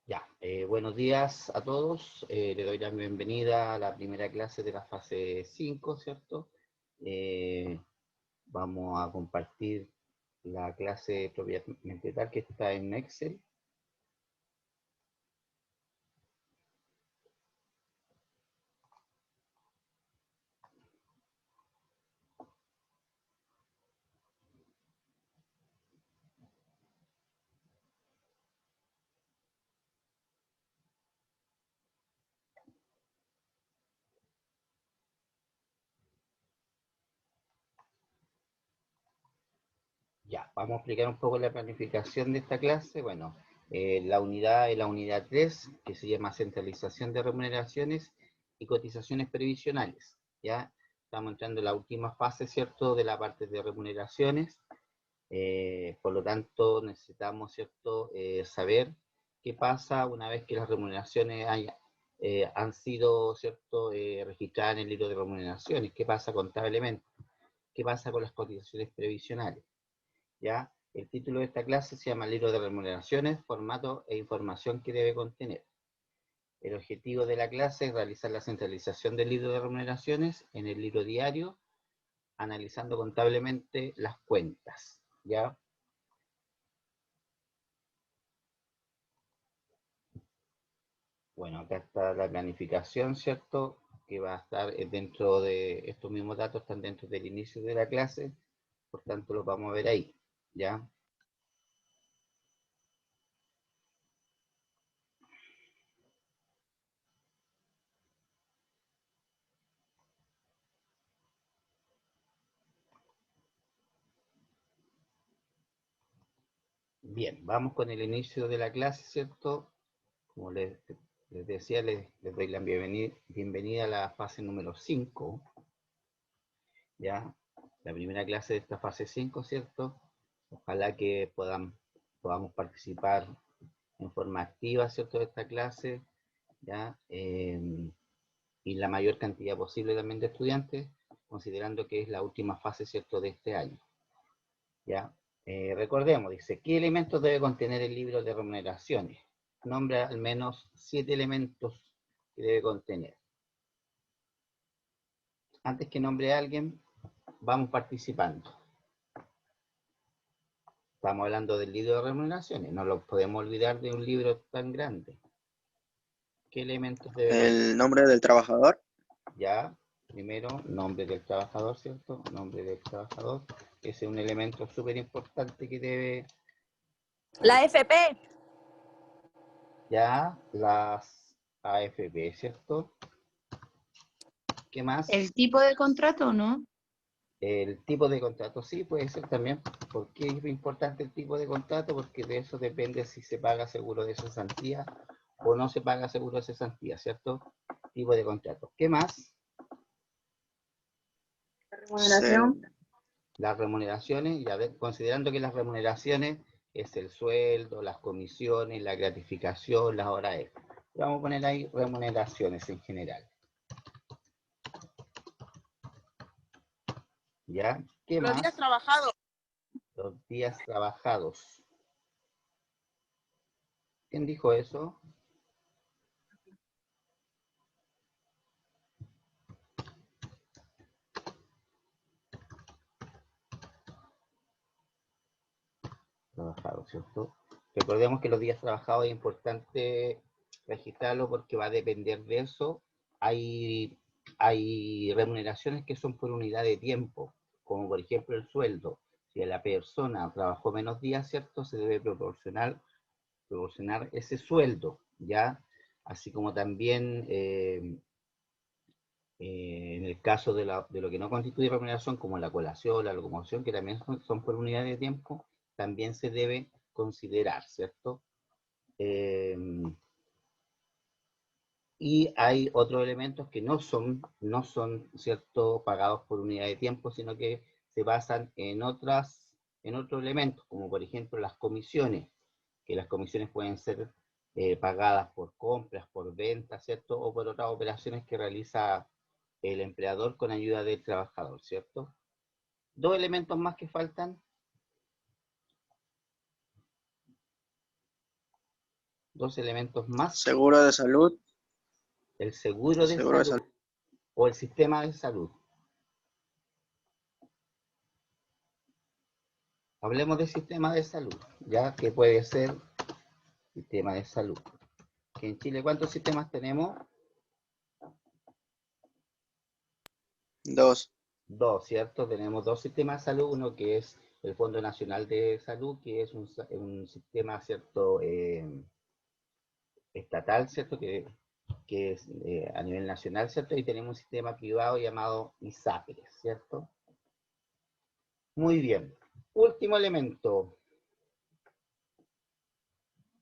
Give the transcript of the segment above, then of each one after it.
Ya, buenos días a todos. Le doy la bienvenida a la primera clase de la fase 5, ¿cierto? Vamos a compartir la clase propiamente tal que está en Excel. Ya, vamos a explicar un poco la planificación de esta clase. Bueno, la unidad es la unidad 3, que se llama centralización de remuneraciones y cotizaciones previsionales. Ya, estamos entrando en la última fase, ¿cierto?, de la parte de remuneraciones. Por lo tanto, necesitamos, ¿cierto?, saber qué pasa una vez que las remuneraciones han sido, ¿cierto?, registradas en el libro de remuneraciones. ¿Qué pasa contablemente? ¿Qué pasa con las cotizaciones previsionales? ¿Ya? El título de esta clase se llama Libro de Remuneraciones, formato e información que debe contener. El objetivo de la clase es realizar la centralización del libro de remuneraciones en el libro diario, analizando contablemente las cuentas. ¿Ya? Bueno, acá está la planificación, ¿cierto? Que va a estar dentro de estos mismos datos, están dentro del inicio de la clase, por tanto los vamos a ver ahí, ¿ya? Bien, vamos con el inicio de la clase, ¿cierto? Como les decía, les doy la bienvenida a la fase número 5, ¿ya? La primera clase de esta fase 5, ¿cierto? Ojalá que podamos participar en forma activa, ¿cierto?, de esta clase, ¿ya? Y la mayor cantidad posible también de estudiantes, considerando que es la última fase, ¿cierto?, de este año, ¿ya? Recordemos, dice, ¿qué elementos debe contener el libro de remuneraciones? Nombra al menos 7 elementos que debe contener. Antes que nombre a alguien, vamos participando. Estamos hablando del libro de remuneraciones, no lo podemos olvidar de un libro tan grande. ¿Qué elementos debe contener? El nombre del trabajador, Ya, primero, nombre del trabajador, ¿cierto? Nombre del trabajador. Ese es un elemento súper importante que debe... La FP. Ya, las AFP, ¿cierto? ¿Qué más? ¿El tipo de contrato, no? El tipo de contrato, sí, puede ser también. ¿Por qué es importante el tipo de contrato? Porque de eso depende si se paga seguro de cesantía o no se paga seguro de cesantía, ¿cierto? Tipo de contrato. ¿Qué más? La remuneración. Las remuneraciones, ya considerando que las remuneraciones es el sueldo, las comisiones, la gratificación, las horas extras. Vamos a poner ahí remuneraciones en general. ¿Ya? ¿Qué Los más? días trabajados. Los días trabajados. ¿Quién dijo eso? Trabajados, ¿cierto? Recordemos que los días trabajados es importante registrarlo porque va a depender de eso. Hay remuneraciones que son por unidad de tiempo, como por ejemplo el sueldo. Si la persona trabajó menos días, ¿cierto? Se debe proporcionar ese sueldo, ¿ya? Así como también en el caso de lo que no constituye remuneración, como la colación, la locomoción, que también son por unidad de tiempo, también se debe considerar, ¿cierto? Y hay otros elementos que no son, ¿cierto?, pagados por unidad de tiempo, sino que se basan en otros elementos, como por ejemplo las comisiones, que las comisiones pueden ser pagadas por compras, por ventas, ¿cierto? O por otras operaciones que realiza el empleador con ayuda del trabajador, ¿cierto? Dos elementos más que faltan. Dos elementos más. Seguro de salud. El seguro de Seguro de salud o el sistema de salud. Hablemos del sistema de salud, ya que puede ser sistema de salud. Que en Chile, ¿cuántos sistemas tenemos? Dos. Dos, ¿cierto? Tenemos dos sistemas de salud, uno que es el Fondo Nacional de Salud, que es un sistema, ¿cierto? Estatal, ¿cierto? Que es a nivel nacional, ¿cierto? Y tenemos un sistema privado llamado ISAPRES, ¿cierto? Muy bien. Último elemento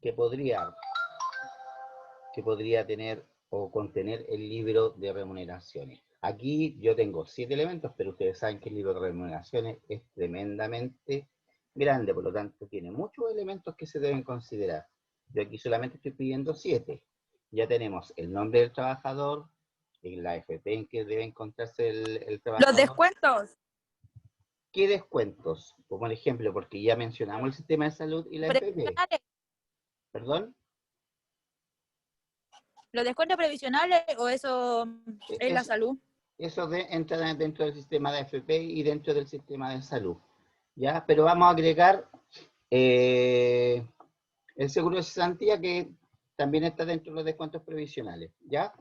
que podría tener o contener el libro de remuneraciones. Aquí yo tengo 7 elementos, pero ustedes saben que el libro de remuneraciones es tremendamente grande, por lo tanto tiene muchos elementos que se deben considerar. Yo aquí solamente estoy pidiendo 7. Ya tenemos el nombre del trabajador, en la AFP en que debe encontrarse el trabajador. Los descuentos. ¿Qué descuentos? Como el ejemplo, porque ya mencionamos el sistema de salud y la AFP. Previsionales. ¿Perdón? ¿Los descuentos previsionales o eso es la salud? Eso entra dentro del sistema de AFP y dentro del sistema de salud. ¿Ya? Pero vamos a agregar el seguro de cesantía, que también está dentro de los descuentos previsionales. ¿Ya?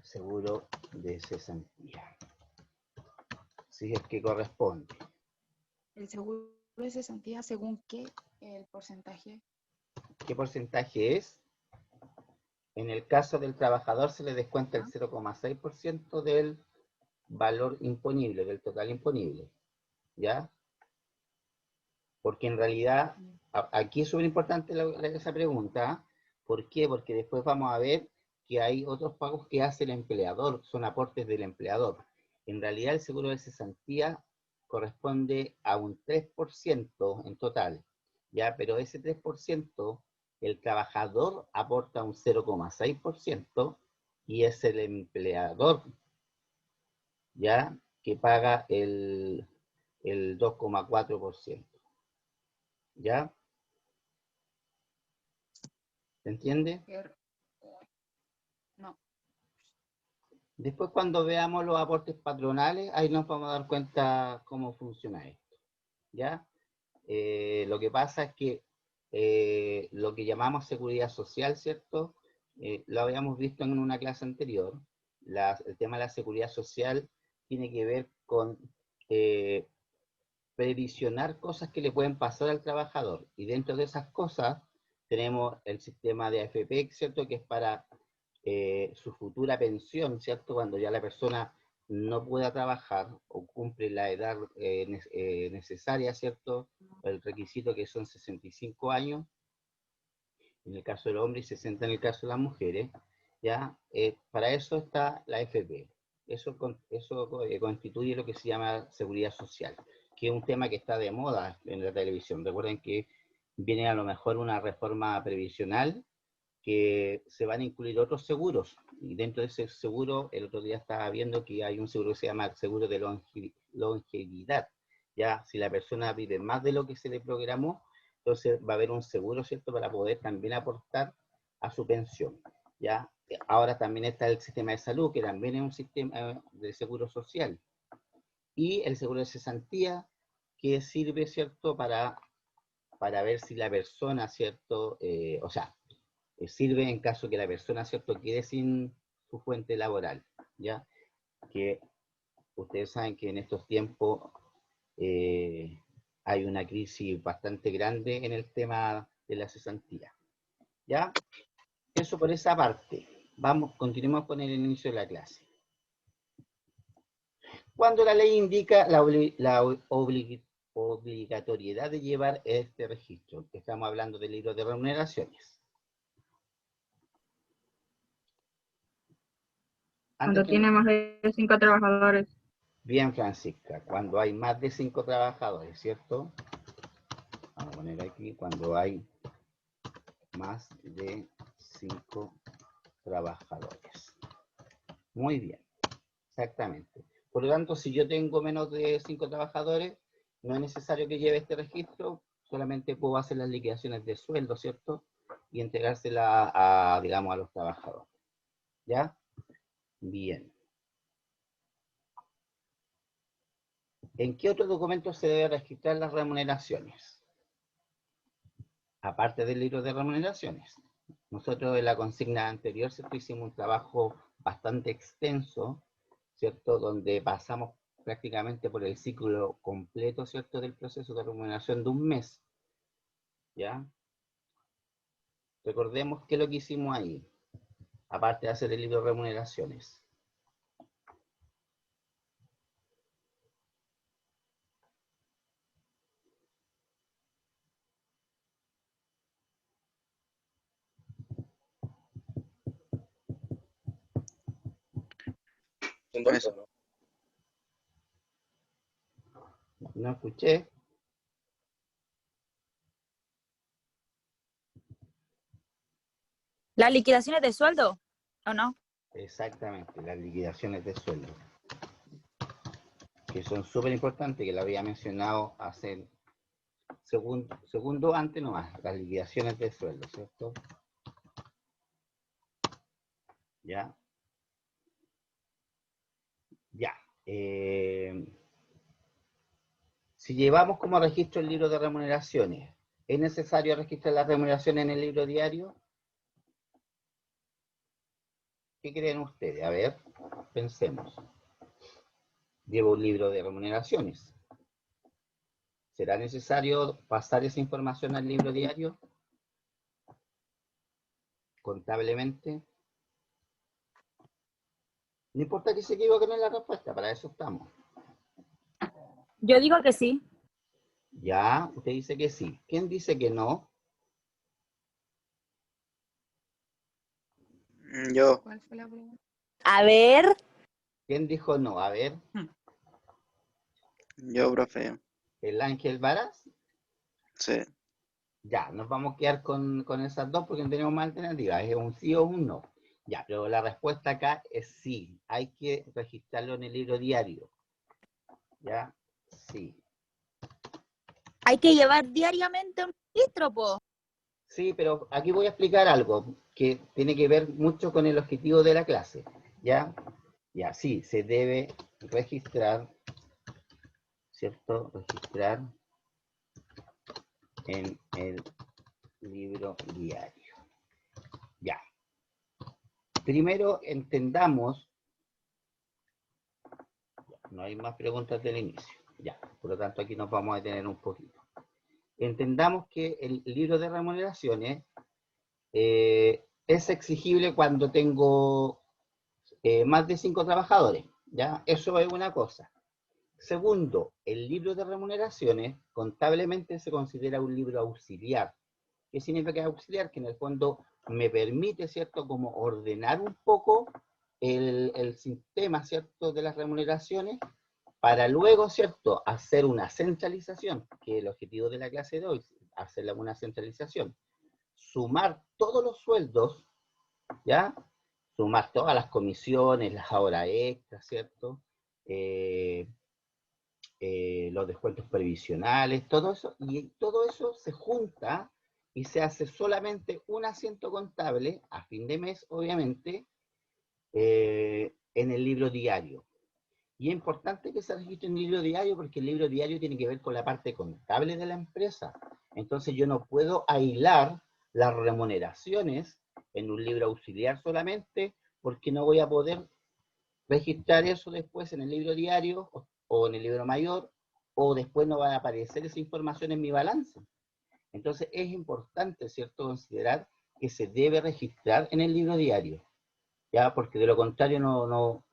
Seguro de cesantía. Si es que corresponde. ¿El seguro de cesantía según qué? ¿El porcentaje? ¿Qué porcentaje es? En el caso del trabajador se le descuenta el 0,6% del valor imponible, del total imponible. ¿Ya? Porque en realidad, aquí es súper importante esa pregunta. ¿Por qué? Porque después vamos a ver que hay otros pagos que hace el empleador, son aportes del empleador. En realidad el seguro de cesantía corresponde a un 3% en total, ¿ya? Pero ese 3%, el trabajador aporta un 0,6% y es el empleador, ¿ya? Que paga el 2,4%. ¿Ya? ¿Se entiende? No. Después, cuando veamos los aportes patronales, ahí nos vamos a dar cuenta cómo funciona esto. ¿Ya? Lo que pasa es que lo que llamamos seguridad social, ¿cierto? Lo habíamos visto en una clase anterior. El tema de la seguridad social tiene que ver con previsionar cosas que le pueden pasar al trabajador. Y dentro de esas cosas tenemos el sistema de AFP, ¿cierto? Que es para su futura pensión, ¿cierto? Cuando ya la persona no pueda trabajar o cumple la edad necesaria, ¿cierto? El requisito que son 65 años, en el caso del hombre, y 60 en el caso de las mujeres, ¿ya? Para eso está la AFP. Eso constituye lo que se llama seguridad social, que es un tema que está de moda en la televisión. Recuerden que viene a lo mejor una reforma previsional, que se van a incluir otros seguros, y dentro de ese seguro, el otro día estaba viendo que hay un seguro que se llama seguro de longevidad. Ya, si la persona vive más de lo que se le programó, entonces va a haber un seguro, ¿cierto?, para poder también aportar a su pensión. Ya, ahora también está el sistema de salud, que también es un sistema de seguro social, y el seguro de cesantía, que sirve, ¿cierto?, para ver si la persona, ¿cierto?, o sea, sirve en caso que la persona, ¿cierto?, quede sin su fuente laboral, ¿ya? Que ustedes saben que en estos tiempos hay una crisis bastante grande en el tema de la cesantía, ¿ya? Eso por esa parte. Continuemos con el inicio de la clase. Cuando la ley indica la obligatoriedad de llevar este registro, estamos hablando del libro de remuneraciones. Cuando tiene más de 5 trabajadores. Bien, Francisca, cuando hay más de 5 trabajadores, ¿cierto? Vamos a poner aquí, cuando hay más de 5 trabajadores. Muy bien, exactamente. Por lo tanto, si yo tengo menos de 5 trabajadores, no es necesario que lleve este registro, solamente puedo hacer las liquidaciones de sueldo, ¿cierto? Y entregársela a, digamos, a los trabajadores. ¿Ya? Bien. ¿En qué otro documento se debe registrar las remuneraciones? Aparte del libro de remuneraciones. Nosotros en la consigna anterior, ¿cierto? Hicimos un trabajo bastante extenso, ¿cierto? Donde pasamos prácticamente por el ciclo completo, ¿cierto? Del proceso de remuneración de un mes. ¿Ya? Recordemos qué es lo que hicimos ahí, aparte de hacer el libro de remuneraciones. Eso. No escuché. ¿Las liquidaciones de sueldo o no? Exactamente, las liquidaciones de sueldo. Que son súper importantes, que lo había mencionado hace segundo antes nomás, las liquidaciones de sueldo, ¿cierto? Ya. Ya. Si llevamos como registro el libro de remuneraciones, ¿es necesario registrar las remuneraciones en el libro diario? ¿Qué creen ustedes? A ver, pensemos. Llevo un libro de remuneraciones. ¿Será necesario pasar esa información al libro diario? Contablemente. No importa que se equivoquen en la respuesta, para eso estamos. Yo digo que sí. Ya, usted dice que sí. ¿Quién dice que no? Yo, ¿Cuál fue la pregunta? A ver, ¿Quién dijo no? A ver, profe. el Ángel Varas. Sí. Ya, nos vamos a quedar con esas dos porque no tenemos más alternativas. Es un sí o un no. Ya, pero la respuesta acá es sí. Hay que registrarlo en el libro diario. Ya, sí. hay que llevar diariamente un registro, po. Sí, pero aquí voy a explicar algo que tiene que ver mucho con el objetivo de la clase. ¿Ya? Ya, sí, se debe registrar, ¿cierto? Registrar en el libro diario. Ya. Primero entendamos, no hay más preguntas del inicio. Ya, por lo tanto aquí nos vamos a detener un poquito. Entendamos que el libro de remuneraciones es exigible cuando tengo más de 5 trabajadores. ¿Ya? Eso es una cosa. Segundo, el libro de remuneraciones contablemente se considera un libro auxiliar. ¿Qué significa auxiliar? Que en el fondo me permite, ¿cierto?, como ordenar un poco el sistema, ¿cierto?, de las remuneraciones para luego, ¿cierto?, hacer una centralización, que es el objetivo de la clase de hoy, hacer una centralización. Sumar todos los sueldos, ¿ya? Sumar todas las comisiones, las horas extras, ¿cierto? Los descuentos previsionales, todo eso, y todo eso se junta y se hace solamente un asiento contable a fin de mes, obviamente, en el libro diario. Y es importante que se registre en el libro diario porque el libro diario tiene que ver con la parte contable de la empresa. Entonces yo no puedo aislar las remuneraciones en un libro auxiliar solamente porque no voy a poder registrar eso después en el libro diario o en el libro mayor, o después no va a aparecer esa información en mi balance. Entonces es importante, ¿cierto?, considerar que se debe registrar en el libro diario, ¿ya? Porque de lo contrario no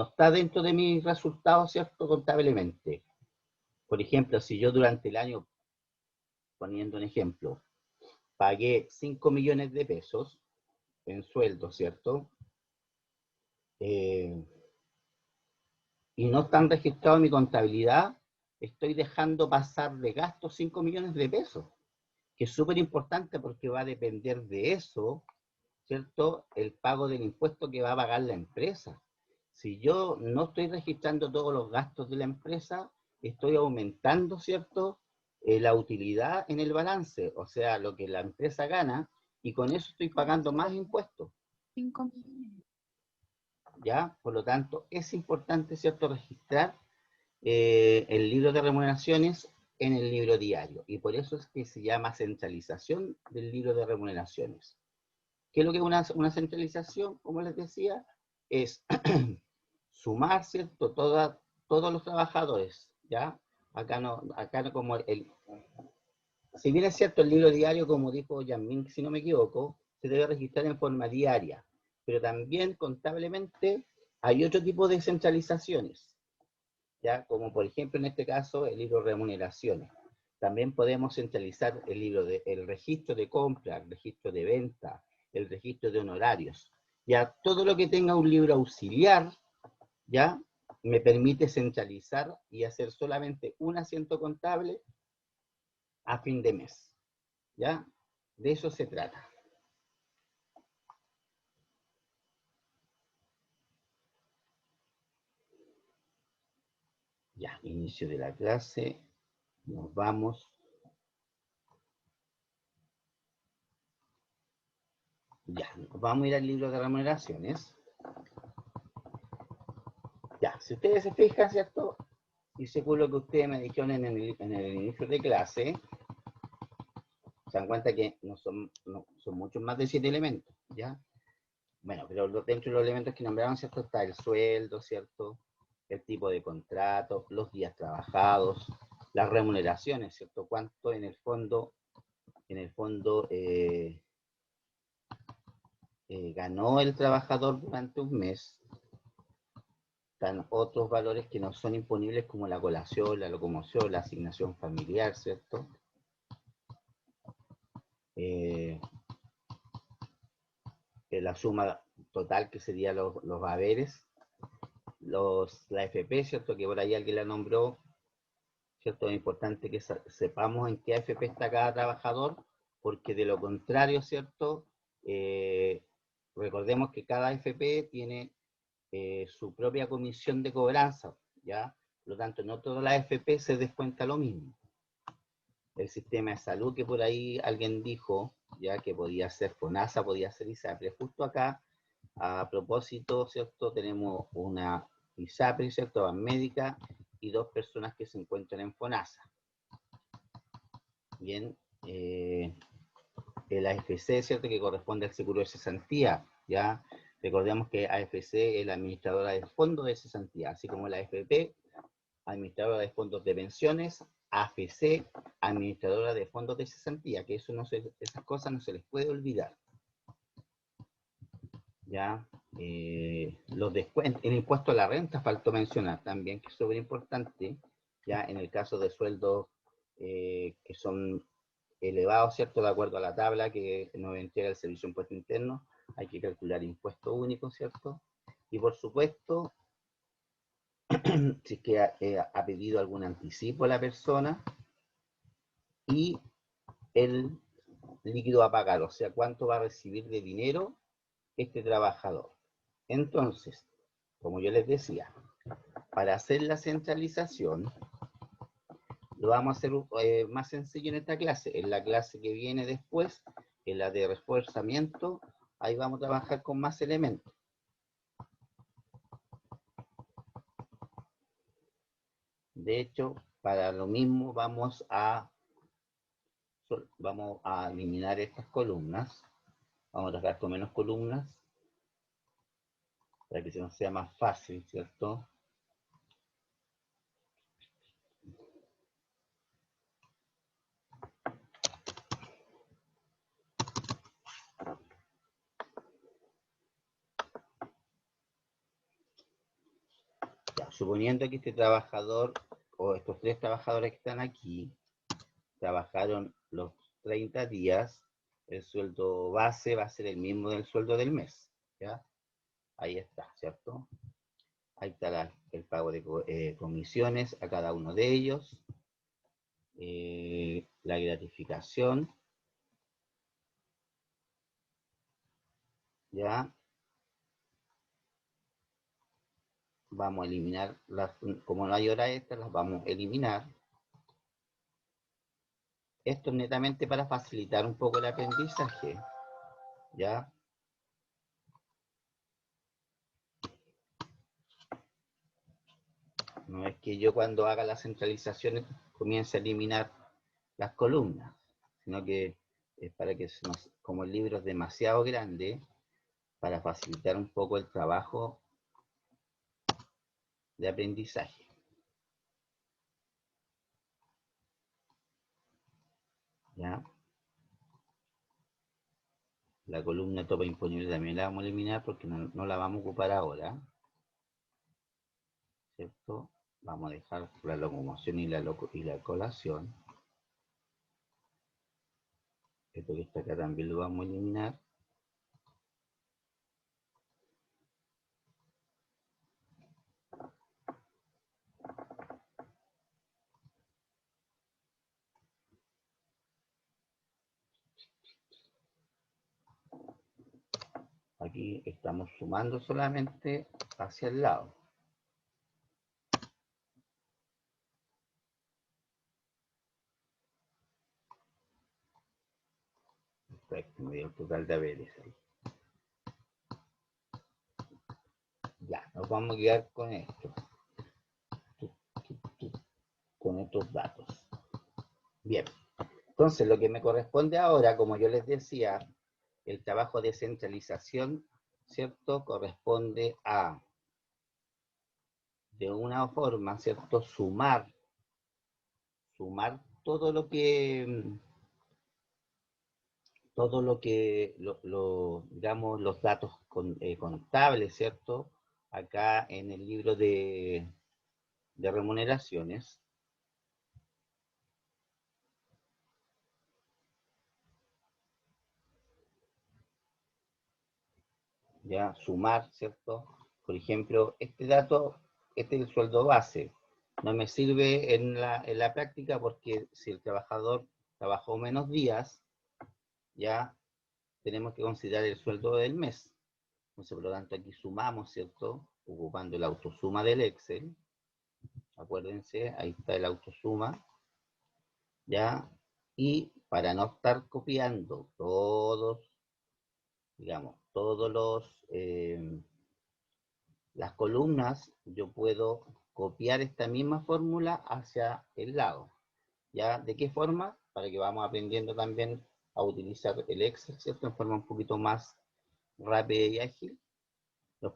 está dentro de mis resultados, ¿cierto?, contablemente. Por ejemplo, si yo durante el año, poniendo un ejemplo, pagué 5 millones de pesos en sueldo, ¿cierto? Y no están registrados en mi contabilidad, estoy dejando pasar de gasto 5 millones de pesos, que es súper importante porque va a depender de eso, ¿cierto?, el pago del impuesto que va a pagar la empresa. Si yo no estoy registrando todos los gastos de la empresa, estoy aumentando, ¿cierto?, la utilidad en el balance, o sea, lo que la empresa gana, y con eso estoy pagando más impuestos, 5 millones. ¿ya? Por lo tanto, es importante, ¿cierto?, registrar el libro de remuneraciones en el libro diario, y por eso es que se llama centralización del libro de remuneraciones. ¿Qué es lo que es una centralización? Como les decía, es sumar, ¿cierto?, todos los trabajadores, ¿ya? Acá no como si bien es cierto, el libro diario, como dijo Yasmin, si no me equivoco, se debe registrar en forma diaria, pero también contablemente hay otro tipo de centralizaciones, ¿ya? Como por ejemplo en este caso el libro de remuneraciones. También podemos centralizar el registro de compra, el registro de venta, el registro de honorarios. Ya todo lo que tenga un libro auxiliar, ¿ya? Me permite centralizar y hacer solamente un asiento contable a fin de mes, ¿ya? De eso se trata. Ya, inicio de la clase, nos vamos. Ya, nos vamos a ir al libro de remuneraciones. Ya, si ustedes se fijan, ¿cierto? Y según lo que ustedes me dijeron en el inicio de clase, se dan cuenta que no son muchos más de 7 elementos, ¿ya? Bueno, pero dentro de los elementos que nombraron, ¿cierto? Está el sueldo, ¿cierto? El tipo de contrato, los días trabajados, las remuneraciones, ¿cierto? Cuánto en el fondo ganó el trabajador durante un mes. Están otros valores que no son imponibles como la colación, la locomoción, la asignación familiar, ¿cierto? La suma total que sería los haberes, la AFP, ¿cierto? Que por ahí alguien la nombró, ¿cierto? Es importante que sepamos en qué AFP está cada trabajador, porque de lo contrario, ¿cierto? Recordemos que cada AFP tiene su propia comisión de cobranza, ¿ya? Por lo tanto, no toda la AFP se descuenta lo mismo. El sistema de salud que por ahí alguien dijo, ya que podía ser FONASA, podía ser ISAPRE. Justo acá, a propósito, ¿cierto? Tenemos una ISAPRE, ¿cierto? Médica y 2 personas que se encuentran en FONASA. Bien, el AFC, ¿cierto? Que corresponde al seguro de cesantía, ¿ya? Recordemos que AFC es la administradora de fondos de cesantía, así como la AFP, administradora de fondos de pensiones, AFC, administradora de fondos de cesantía, que eso esas cosas no se les puede olvidar. ¿Ya? Los descuentos, el impuesto a la renta faltó mencionar también, que es súper importante, ya en el caso de sueldos que son elevados, ¿cierto? De acuerdo a la tabla que nos entrega el Servicio de Impuesto Interno, hay que calcular impuesto único, ¿cierto? Y por supuesto, si es que ha pedido algún anticipo a la persona, y el líquido a pagar, o sea, cuánto va a recibir de dinero este trabajador. Entonces, como yo les decía, para hacer la centralización, lo vamos a hacer más sencillo en esta clase. En la clase que viene después, en la de reforzamiento, ahí vamos a trabajar con más elementos. De hecho, para lo mismo vamos a eliminar estas columnas. Vamos a trabajar con menos columnas para que se nos sea más fácil, ¿cierto? Ya, suponiendo que este trabajador o estos 3 trabajadores que están aquí trabajaron los 30 días, el sueldo base va a ser el mismo del sueldo del mes, ¿ya? Ahí está, ¿cierto? Ahí está el pago de comisiones a cada uno de ellos, la gratificación, ¿ya? Vamos a eliminar, como no hay hora extra, las vamos a eliminar. Esto es netamente para facilitar un poco el aprendizaje, ¿ya? No es que yo cuando haga las centralizaciones comience a eliminar las columnas, sino que es para que, como el libro es demasiado grande, para facilitar un poco el trabajo de aprendizaje. ¿Ya? La columna topa imponible también la vamos a eliminar porque no la vamos a ocupar ahora, ¿cierto? Vamos a dejar la locomoción y la colación. Esto que está acá también lo vamos a eliminar. Aquí estamos sumando solamente hacia el lado. Perfecto, me dio el total de haberes ahí. Ya, nos vamos a quedar con esto. Con estos datos. Bien. Entonces, lo que me corresponde ahora, como yo les decía, el trabajo de centralización, ¿cierto? Corresponde a, de una forma, ¿cierto? Sumar todo lo que, digamos, los datos contables, ¿cierto? Acá en el libro de remuneraciones. Ya, sumar, ¿cierto? Por ejemplo, este dato, este es el sueldo base. No me sirve en la práctica porque si el trabajador trabajó menos días, ya tenemos que considerar el sueldo del mes. Entonces, por lo tanto, aquí sumamos, ¿cierto? Ocupando la autosuma del Excel. Acuérdense, ahí está el autosuma. ¿Ya? Y para no estar copiando todos, digamos, las columnas, yo puedo copiar esta misma fórmula hacia el lado. ¿Ya? ¿De qué forma? Para que vamos aprendiendo también a utilizar el Excel, ¿cierto? En forma un poquito más rápida y ágil. Los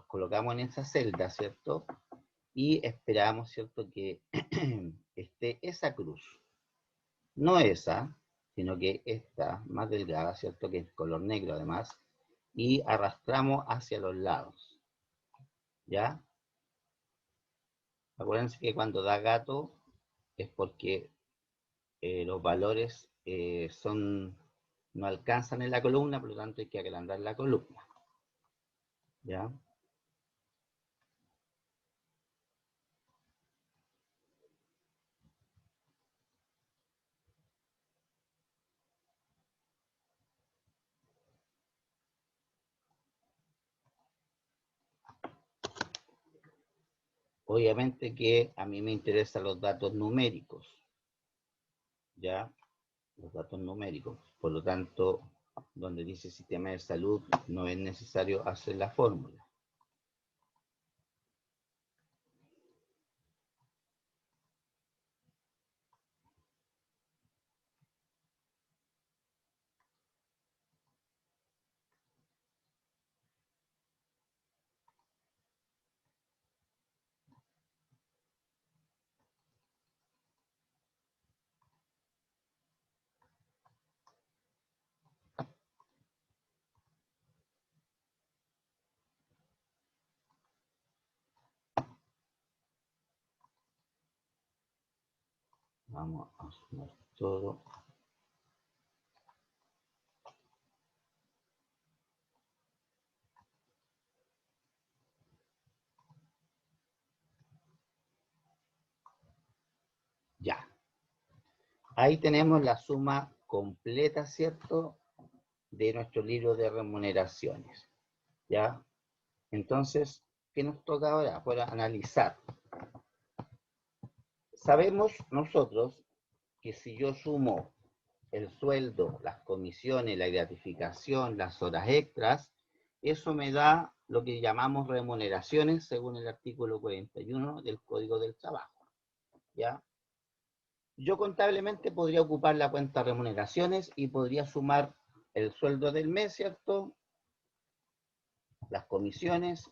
colocamos en esa celda, ¿cierto? Y esperamos, ¿cierto? Que esté esa cruz. No esa, sino que esta, más delgada, ¿cierto? Que es color negro además. Y arrastramos hacia los lados. ¿Ya? Acuérdense que cuando da gato es porque los valores no alcanzan en la columna, por lo tanto hay que agrandar la columna. ¿Ya? Obviamente que a mí me interesan los datos numéricos. ¿Ya? Los datos numéricos. Por lo tanto, donde dice sistema de salud, no es necesario hacer la fórmula. Vamos a sumar todo. Ya. Ahí tenemos la suma completa, ¿cierto? De nuestro libro de remuneraciones. ¿Ya? Entonces, ¿qué nos toca ahora? Para analizar. Sabemos nosotros que si yo sumo el sueldo, las comisiones, la gratificación, las horas extras, eso me da lo que llamamos remuneraciones según el artículo 41 del Código del Trabajo, ¿ya? Yo contablemente podría ocupar la cuenta remuneraciones y podría sumar el sueldo del mes, ¿cierto? Las comisiones,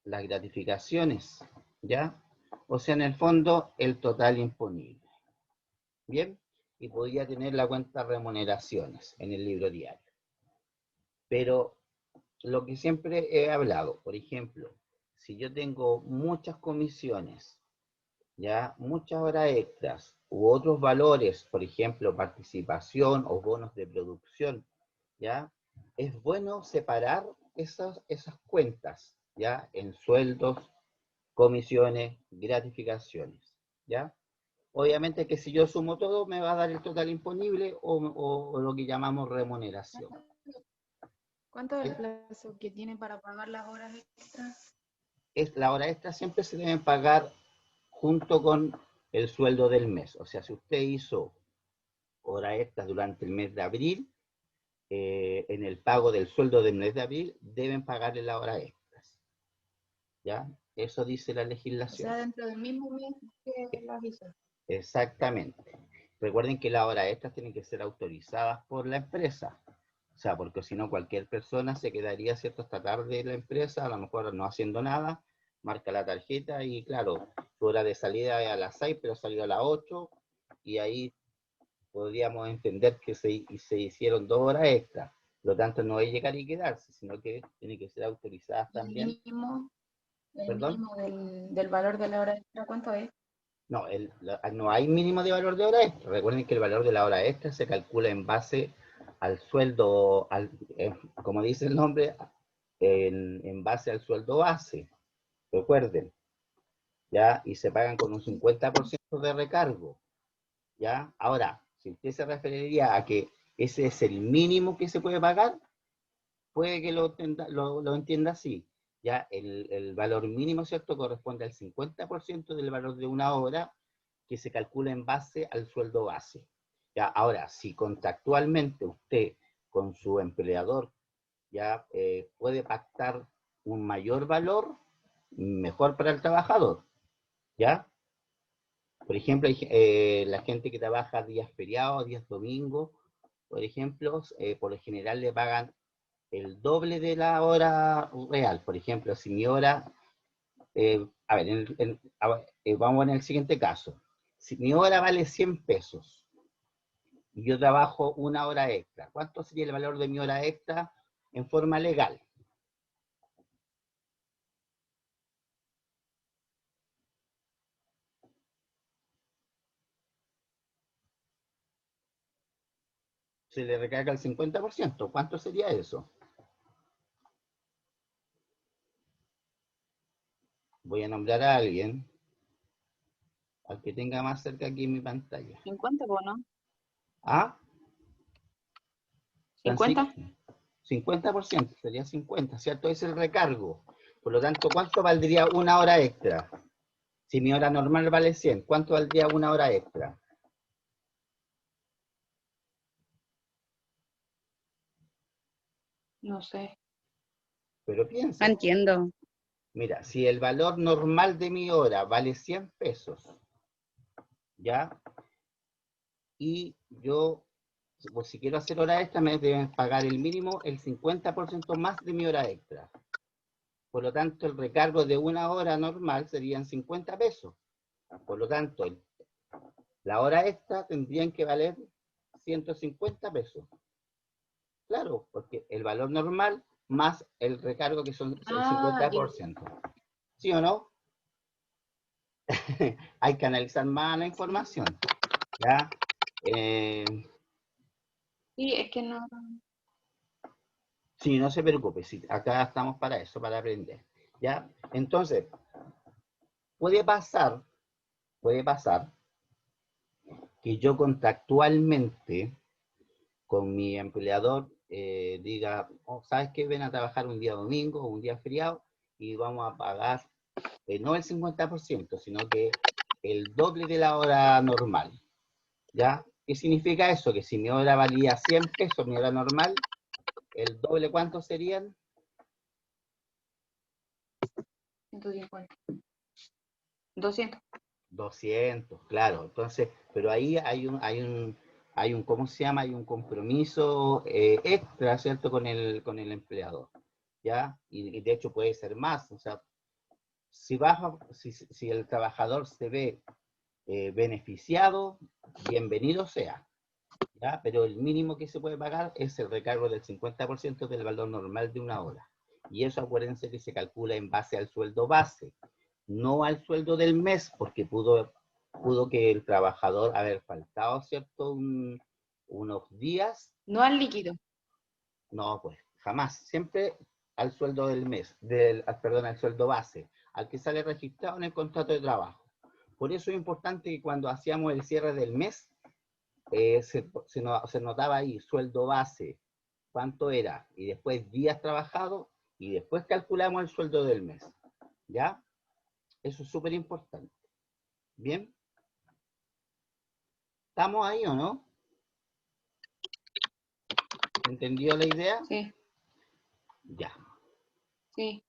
las gratificaciones, ¿ya? O sea, en el fondo, el total imponible. ¿Bien? Y podría tener la cuenta remuneraciones en el libro diario. Pero lo que siempre he hablado, por ejemplo, si yo tengo muchas comisiones, ¿ya? Muchas horas extras u otros valores, por ejemplo, participación o bonos de producción, ¿ya? Es bueno separar esas cuentas, ¿ya? En sueldos, comisiones, gratificaciones, ¿ya? Obviamente que si yo sumo todo me va a dar el total imponible o lo que llamamos remuneración. ¿Cuánto es el plazo que tiene para pagar las horas extras? La hora extra siempre se deben pagar junto con el sueldo del mes. O sea, si usted hizo horas extras durante el mes de abril, en el pago del sueldo del mes de abril deben pagarle las horas extras. ¿Ya? Eso dice la O legislación. sea, dentro del mismo mes que las hizo. Exactamente. Recuerden que las horas extras tienen que ser autorizadas por la empresa. O sea, porque si no cualquier persona se quedaría, ¿cierto?, hasta tarde en la empresa, a lo mejor no haciendo nada, marca la tarjeta y claro, su hora de salida es a las 6, pero salió a las 8 y ahí podríamos entender que se hicieron 2 horas extras. Por lo tanto, no es llegar y quedarse, sino que tiene que ser autorizadas ¿Y también. el ¿Perdón? mínimo del valor de la hora extra cuánto es? No, no hay mínimo de valor de hora extra. Recuerden que el valor de la hora extra se calcula en base al sueldo, como dice el nombre, en base al sueldo base. Recuerden, ¿ya? Y se pagan con un 50% de recargo, ¿ya? Ahora, si usted se referiría a que ese es el mínimo que se puede pagar, puede que lo entienda así. Ya el valor mínimo, ¿cierto?, corresponde al 50% del valor de una hora que se calcula en base al sueldo base. Ya, ahora, si contractualmente usted con su empleador ya puede pactar un mayor valor, mejor para el trabajador, ¿ya? Por ejemplo, la gente que trabaja días feriados, días domingos, por ejemplo, por lo general le pagan el doble de la hora real. Por ejemplo, si mi hora, a ver, vamos en el siguiente caso. Si mi hora vale 100 pesos y yo trabajo una hora extra, ¿cuánto sería el valor de mi hora extra en forma legal? Se le recarga el 50%. ¿Cuánto sería eso? Voy a nombrar a alguien, al que tenga más cerca aquí en mi pantalla. 50, ¿no? ¿Ah? Francisco, 50. 50%, sería 50, ¿cierto? Es el recargo. Por lo tanto, ¿cuánto valdría una hora extra? Si mi hora normal vale 100, ¿cuánto valdría una hora extra? No sé. Pero No piensa, entiendo. mira, si el valor normal de mi hora vale 100 pesos, ¿ya? Y yo, pues si quiero hacer hora extra, me deben pagar el mínimo el 50% más de mi hora extra. Por lo tanto, el recargo de una hora normal serían 50 pesos. Por lo tanto, la hora extra tendrían que valer 150 pesos. Claro, porque el valor normal más el recargo que son el Ah, 50%. ¿Sí o no? Hay que analizar más la información. ¿Ya? Sí, es que no. Sí, no se preocupe, sí, acá estamos para eso, para aprender. ¿Ya? Entonces, puede pasar que yo contractualmente con mi empleador diga, oh, ¿sabes qué? Ven a trabajar un día domingo o un día feriado y vamos a pagar no el 50%, sino que el doble de la hora normal. ¿Ya? ¿Qué significa eso? Que si mi hora valía 100 pesos, mi hora normal, el doble, ¿cuántos serían? 150. 200. 200, claro. Entonces, pero ahí hay un, ¿cómo se llama? Hay un compromiso extra, ¿cierto? Con el empleador, ¿ya? Y de hecho puede ser más. O sea, si el trabajador se ve beneficiado, bienvenido sea, ¿ya? Pero el mínimo que se puede pagar es el recargo del 50% del valor normal de una hora. Y eso acuérdense que se calcula en base al sueldo base, no al sueldo del mes, porque pudo que el trabajador haber faltado, ¿cierto? Unos días. No al líquido. No, pues jamás. Siempre al sueldo del mes, perdón, al sueldo base, al que sale registrado en el contrato de trabajo. Por eso es importante que cuando hacíamos el cierre del mes, se notaba ahí sueldo base, cuánto era, y después días trabajados, y después calculamos el sueldo del mes. ¿Ya? Eso es súper importante. ¿Bien? ¿Estamos ahí o no? ¿Entendió la idea? Sí, Ya, sí.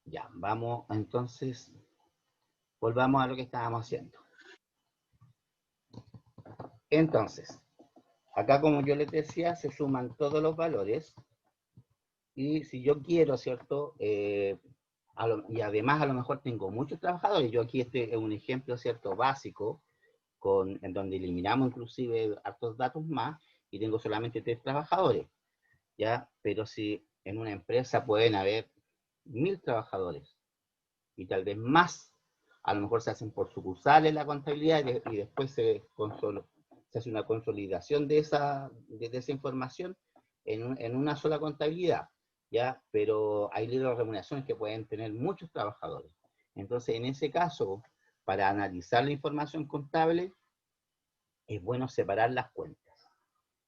ya. Vamos, entonces, volvamos a lo que estábamos haciendo. Entonces, acá como yo les decía, se suman todos los valores, y si yo quiero, ¿cierto? Y además a lo mejor tengo muchos trabajadores, yo aquí este es un ejemplo, ¿cierto? Básico, en donde eliminamos inclusive hartos datos más, y tengo solamente 3 trabajadores, ¿ya? Pero si en una empresa pueden haber 1000 trabajadores, y tal vez más, a lo mejor se hacen por sucursales la contabilidad, y después se hace una consolidación de esa información en una sola contabilidad, ¿ya? Pero hay libros de remuneraciones que pueden tener muchos trabajadores. Entonces, en ese caso, para analizar la información contable, es bueno separar las cuentas.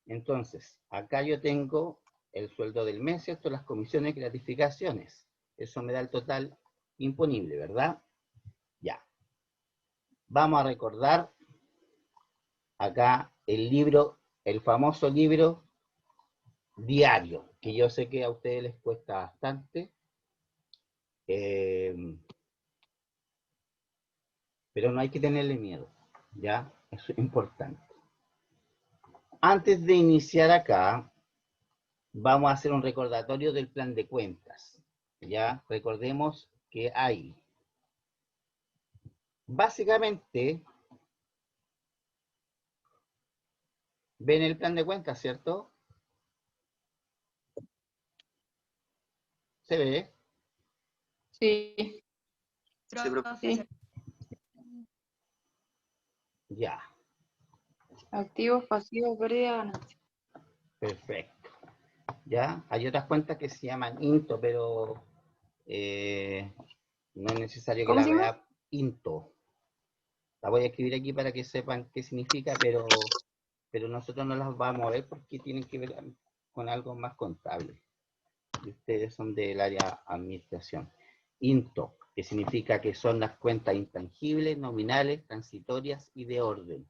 Entonces, acá yo tengo el sueldo del mes, ¿cierto? Las comisiones y gratificaciones. Eso me da el total imponible, ¿verdad? Ya. Vamos a recordar acá el libro, el famoso libro diario, que yo sé que a ustedes les cuesta bastante, pero no hay que tenerle miedo, ¿ya? Eso es importante. Antes de iniciar acá, vamos a hacer un recordatorio del plan de cuentas, ¿ya? Recordemos que hay, básicamente, ven el plan de cuentas, ¿cierto? ¿Se ve? Sí, Sí, sí. Ya, Activos, pasivos, pérdida, ganancia. perfecto. ¿Ya? Hay otras cuentas que se llaman INTO, pero no es necesario que ¿Cómo la se llama? vea INTO. La voy a escribir aquí para que sepan qué significa, pero nosotros no las vamos a ver porque tienen que ver con algo más contable. Y ustedes son del área administración. INTO, que significa que son las cuentas intangibles, nominales, transitorias y de orden.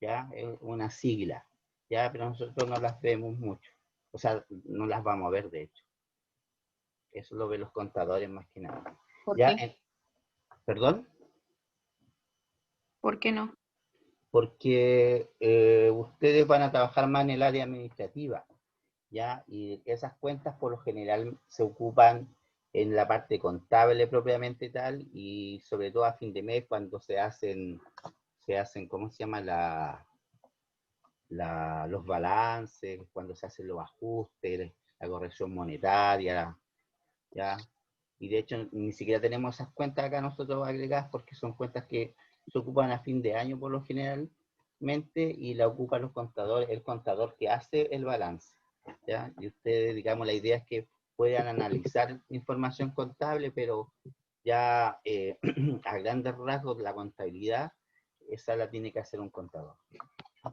¿Ya? Es una sigla. ¿Ya? Pero nosotros no las vemos mucho. O sea, no las vamos a ver, de hecho. Eso lo ven los contadores más que nada. ¿Por ¿Ya? qué? ¿Perdón? ¿Por qué no? Porque ustedes van a trabajar más en el área administrativa, ¿ya? Y esas cuentas por lo general se ocupan en la parte contable propiamente tal, y sobre todo a fin de mes cuando se hacen, ¿cómo se llama? Los balances, cuando se hacen los ajustes, la corrección monetaria, ¿ya? Y de hecho ni siquiera tenemos esas cuentas acá nosotros agregadas porque son cuentas que se ocupan a fin de año por lo generalmente, y la ocupan los contadores, el contador que hace el balance, ¿ya? Y ustedes, digamos, la idea es que puedan analizar información contable, pero ya a grandes rasgos la contabilidad, esa la tiene que hacer un contador,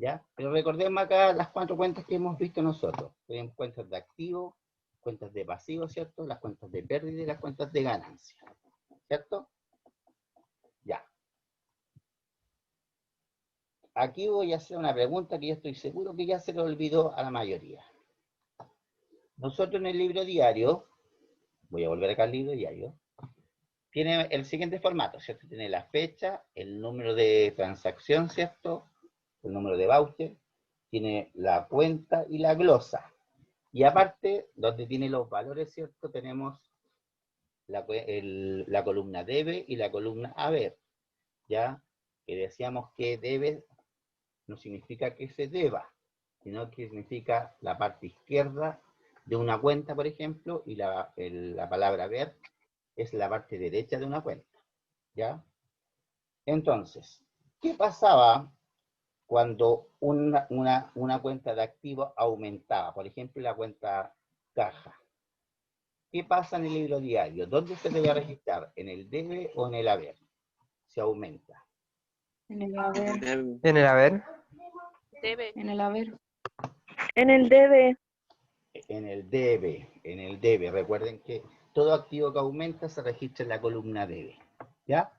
¿ya? Pero recordemos acá las 4 cuentas que hemos visto nosotros. Tenemos cuentas de activo, cuentas de pasivo, ¿cierto? Las cuentas de pérdida y las cuentas de ganancia, ¿cierto? Ya. aquí voy a hacer una pregunta que yo estoy seguro que ya se le olvidó a la mayoría. Nosotros en el libro diario, voy a volver acá al libro diario, tiene el siguiente formato, ¿cierto? Tiene la fecha, el número de transacción, ¿cierto? El número de voucher, tiene la cuenta y la glosa. Y aparte, donde tiene los valores, ¿cierto? Tenemos la columna debe y la columna haber, ¿ya? Que decíamos que debe no significa que se deba, sino que significa la parte izquierda de una cuenta, por ejemplo, y la palabra haber es la parte derecha de una cuenta, ¿ya? Entonces, ¿qué pasaba cuando una cuenta de activo aumentaba? Por ejemplo, la cuenta caja. ¿Qué pasa en el libro diario? ¿Dónde se debe registrar? ¿En el debe o en el haber? Se aumenta. En el haber. En el haber. Debe. En el haber. En el debe. En el debe. Recuerden que todo activo que aumenta se registra en la columna debe, ¿ya?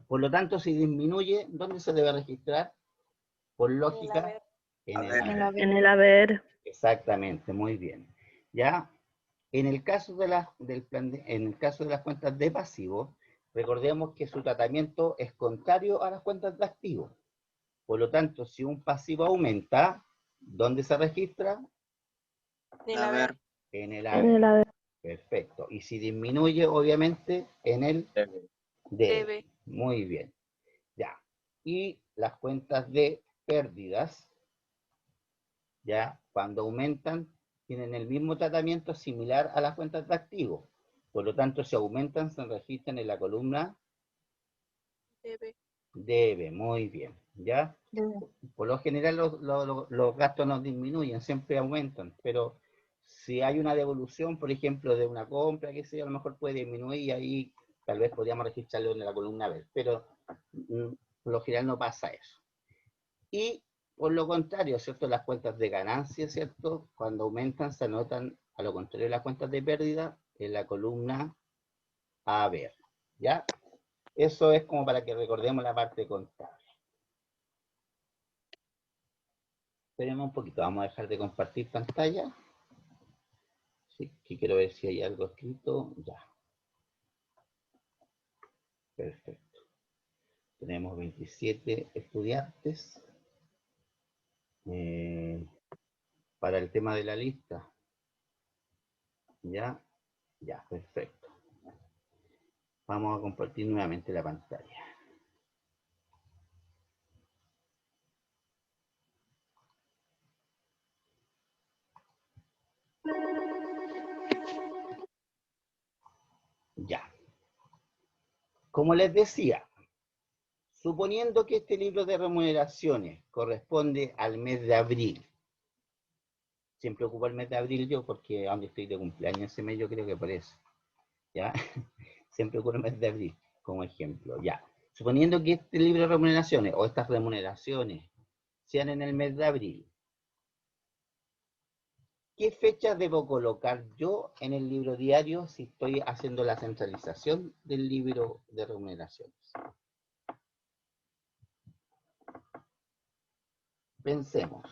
Por lo tanto, si disminuye, ¿dónde se debe registrar? Por lógica, en el haber. En el haber. Exactamente, muy bien. ¿Ya? En el caso de en el caso de las cuentas de pasivo, recordemos que su tratamiento es contrario a las cuentas de activo. Por lo tanto, si un pasivo aumenta, ¿dónde se registra? En el haber. En el En el haber. haber. Perfecto. Y si disminuye, obviamente, en el debe. Muy bien. Ya. Y las cuentas de pérdidas, ya, cuando aumentan, tienen el mismo tratamiento similar a las cuentas de activo. Por lo tanto, si aumentan, se registran en la columna debe. Muy bien. ¿Ya? Debe. Por lo general, los gastos no disminuyen, siempre aumentan. Pero si hay una devolución, por ejemplo, de una compra, que sea, a lo mejor puede disminuir y ahí tal vez podríamos registrarlo en la columna B. Pero por lo general no pasa eso. Y por lo contrario, ¿cierto? Las cuentas de ganancia, ¿cierto? Cuando aumentan se anotan, a lo contrario de las cuentas de pérdida, en la columna haber, ¿ya? Eso es como para que recordemos la parte contable. Esperemos un poquito, vamos a dejar de compartir pantalla. Sí, que quiero ver si hay algo escrito. Ya. Perfecto. Tenemos 27 estudiantes. Para el tema de la lista. Ya, ya, perfecto. Vamos a compartir nuevamente la pantalla. Ya. Como les decía, suponiendo que este libro de remuneraciones corresponde al mes de abril, siempre ocupo el mes de abril yo porque aunque estoy de cumpleaños ese mes, yo creo que por eso, ¿ya? Siempre ocupo el mes de abril como ejemplo, ya. Suponiendo que este libro de remuneraciones o estas remuneraciones sean en el mes de abril, ¿qué fecha debo colocar yo en el libro diario si estoy haciendo la centralización del libro de remuneraciones? Pensemos.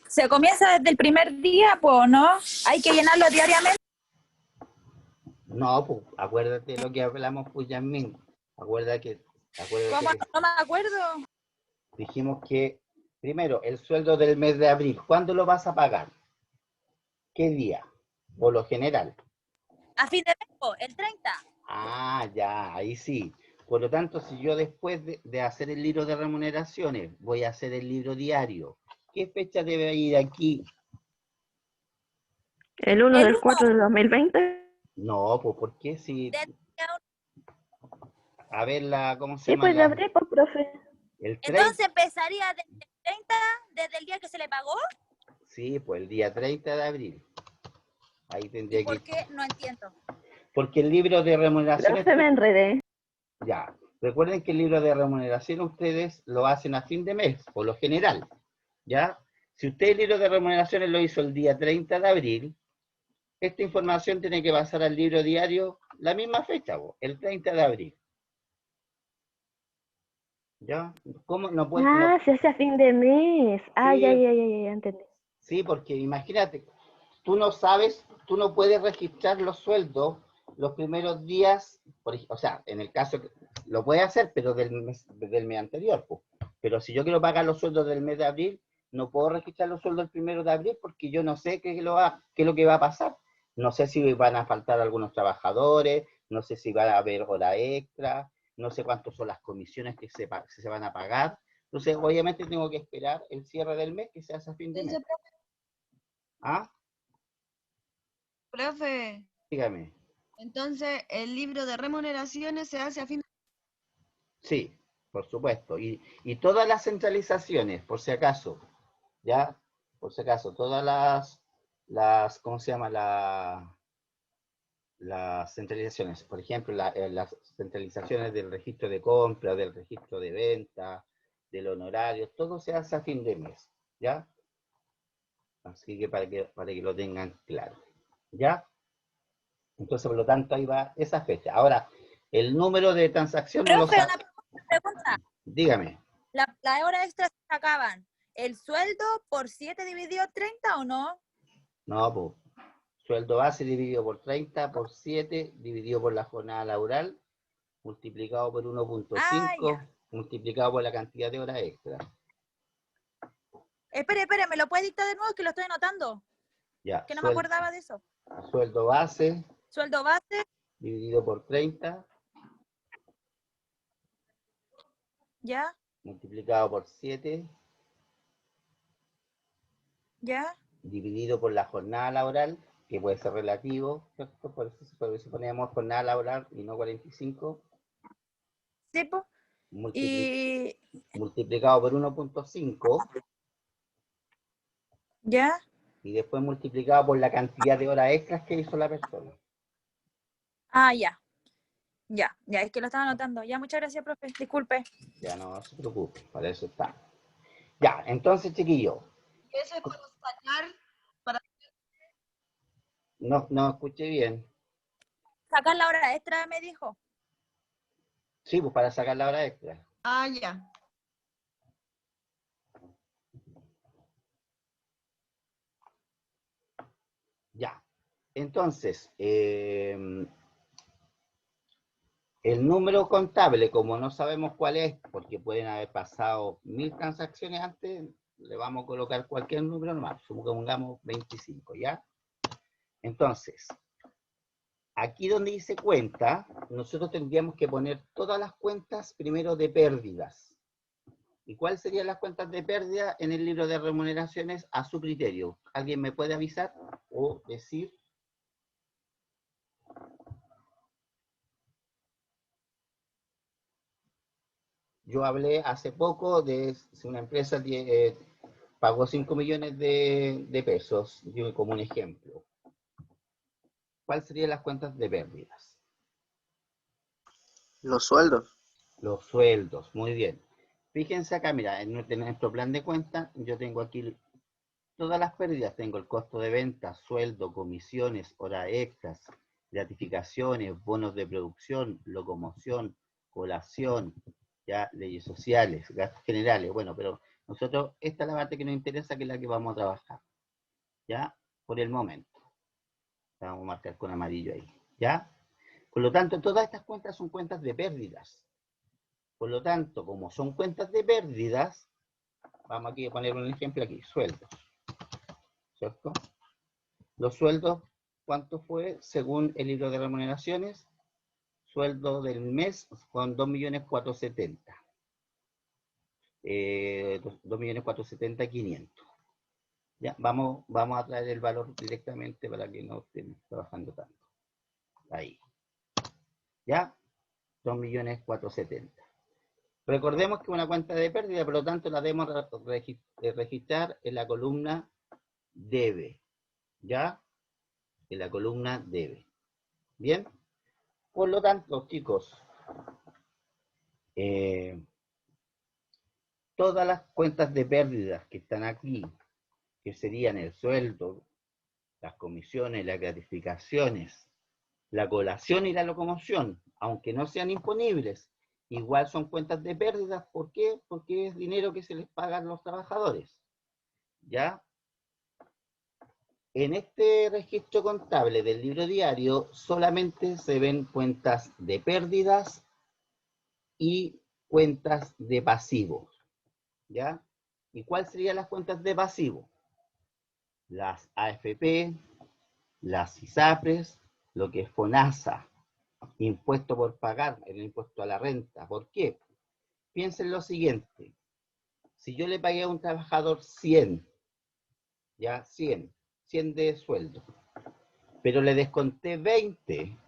Se comienza desde el primer día, pues, ¿no? Hay que llenarlo diariamente. No, pues acuérdate lo que hablamos, pues, Yasmín. Acuérdate ¿Cómo? que No me acuerdo. dijimos que, primero, el sueldo del mes de abril, ¿cuándo lo vas a pagar? ¿Qué día? Por lo general. A fin de mes, po, el 30. Ah, ya, ahí sí. Por lo tanto, si yo después de hacer el libro de remuneraciones, voy a hacer el libro diario, ¿qué fecha debe ir aquí? El 1 El del 1 4 del 2020. No, pues, ¿por qué si... del día A ver, ¿cómo se Sí, llama? pues de abril, pues, profe. El 30. Entonces empezaría desde el 30, desde el día que se le pagó. Sí, pues el día 30 de abril. Ahí tendría ¿Y por que... qué? No entiendo. Porque el libro de remuneraciones... Profe, me enredé. Ya, recuerden que el libro de remuneración ustedes lo hacen a fin de mes, por lo general, ¿ya? Si usted el libro de remuneraciones lo hizo el día 30 de abril, esta información tiene que pasar al libro diario la misma fecha, el 30 de abril. ¿Ya? ¿Cómo? No puede, Ah, se hace a fin de mes. Ah, ya, sí, ya, ya, ya, entendí. sí, porque imagínate, tú no sabes, tú no puedes registrar los sueldos los primeros días, o sea, en el caso, lo puedes hacer, pero del mes anterior, pues. Pero si yo quiero pagar los sueldos del mes de abril, no puedo registrar los sueldos del 1 de abril porque yo no sé qué es lo que va a pasar. No sé si van a faltar algunos trabajadores, no sé si va a haber hora extra, no sé cuántas son las comisiones que se van a pagar. Entonces, obviamente tengo que esperar el cierre del mes que se hace a fin de mes. ¿Ah? Profe, Dígame. entonces el libro de remuneraciones se hace a fin de... Sí, por supuesto. Y todas las centralizaciones, por si acaso, ¿ya? Por si acaso, todas ¿cómo se llama? Las centralizaciones. Por ejemplo, las centralizaciones del registro de compra, del registro de venta, del honorario, todo se hace a fin de mes, ¿ya? Así que para que lo tengan claro, ¿ya? Entonces, por lo tanto, ahí va esa fecha. Ahora, el número de transacción no lo Profe, sabe. una pregunta. Dígame. ¿La hora extra se acaban? ¿El sueldo por 7 dividido 30 o no? No, pues, sueldo base dividido por 30, por 7, dividido por la jornada laboral, multiplicado por Ah, 1.5, ya. multiplicado por la cantidad de horas extra. Espere, ¿me lo puede dictar de nuevo que lo estoy anotando? Ya, Que no me acordaba de eso. sueldo base Sueldo base, dividido por 30, ya, multiplicado por 7, ya. dividido por la jornada laboral, que puede ser relativo, ¿cierto? Por eso poníamos jornada laboral y no 45, Sí, po. Y, multiplicado por 1.5, ya. y después multiplicado por la cantidad de horas extras que hizo la persona. Ah, ya. Ya, es que lo estaba anotando. Ya, muchas gracias, profe. Disculpe. Ya no se preocupe, para eso está. Ya, entonces, chiquillo, Eso es para sacar, para... no escuché bien. Sacar la hora extra, me dijo. Sí, pues para sacar la hora extra. Ah, ya. Ya. Entonces, el número contable, como no sabemos cuál es, porque pueden haber pasado 1000 transacciones antes, le vamos a colocar cualquier número normal, supongamos 25, ¿ya? Entonces, aquí donde dice cuenta, nosotros tendríamos que poner todas las cuentas primero de pérdidas. ¿Y cuáles serían las cuentas de pérdida en el libro de remuneraciones a su criterio? ¿Alguien me puede avisar o decir? Yo hablé hace poco de si una empresa pagó 5 millones de pesos, yo como un ejemplo. ¿Cuáles serían las cuentas de pérdidas? Los sueldos. Los sueldos, muy bien. Fíjense acá, mira, en nuestro plan de cuenta, yo tengo aquí todas las pérdidas. Tengo el costo de venta, sueldo, comisiones, horas extras, gratificaciones, bonos de producción, locomoción, colación, ya, leyes sociales, gastos generales. Bueno, pero nosotros, esta es la parte que nos interesa, que es la que vamos a trabajar, ya, por el momento. Vamos a marcar con amarillo ahí, ya. Por lo tanto, todas estas cuentas son cuentas de pérdidas. Por lo tanto, como son cuentas de pérdidas, vamos aquí a poner un ejemplo aquí, sueldos, ¿cierto? Los sueldos, ¿cuánto fue según el libro de remuneraciones? Sueldo del mes con 2.470.000. 2.470.500. Ya, vamos a traer el valor directamente para que no estén trabajando tanto. Ahí. ¿Ya? 2.470.000. Recordemos que una cuenta de pérdida, por lo tanto, la debemos registrar en la columna debe. ¿Ya? En la columna debe. ¿Bien? Por lo tanto, chicos, todas las cuentas de pérdidas que están aquí que serían el sueldo, las comisiones, las gratificaciones, la colación y la locomoción, aunque no sean imponibles, igual son cuentas de pérdidas. ¿Por qué? Porque es dinero que se les paga a los trabajadores. ¿Ya? En este registro contable del libro diario solamente se ven cuentas de pérdidas y cuentas de pasivos. ¿Ya? ¿Y cuáles serían las cuentas de pasivo? Las AFP, las ISAPRES, lo que es FONASA, impuesto por pagar, el impuesto a la renta. ¿Por qué? Piensen lo siguiente. Si yo le pagué a un trabajador 100, ya 100 de sueldo, pero le desconté 20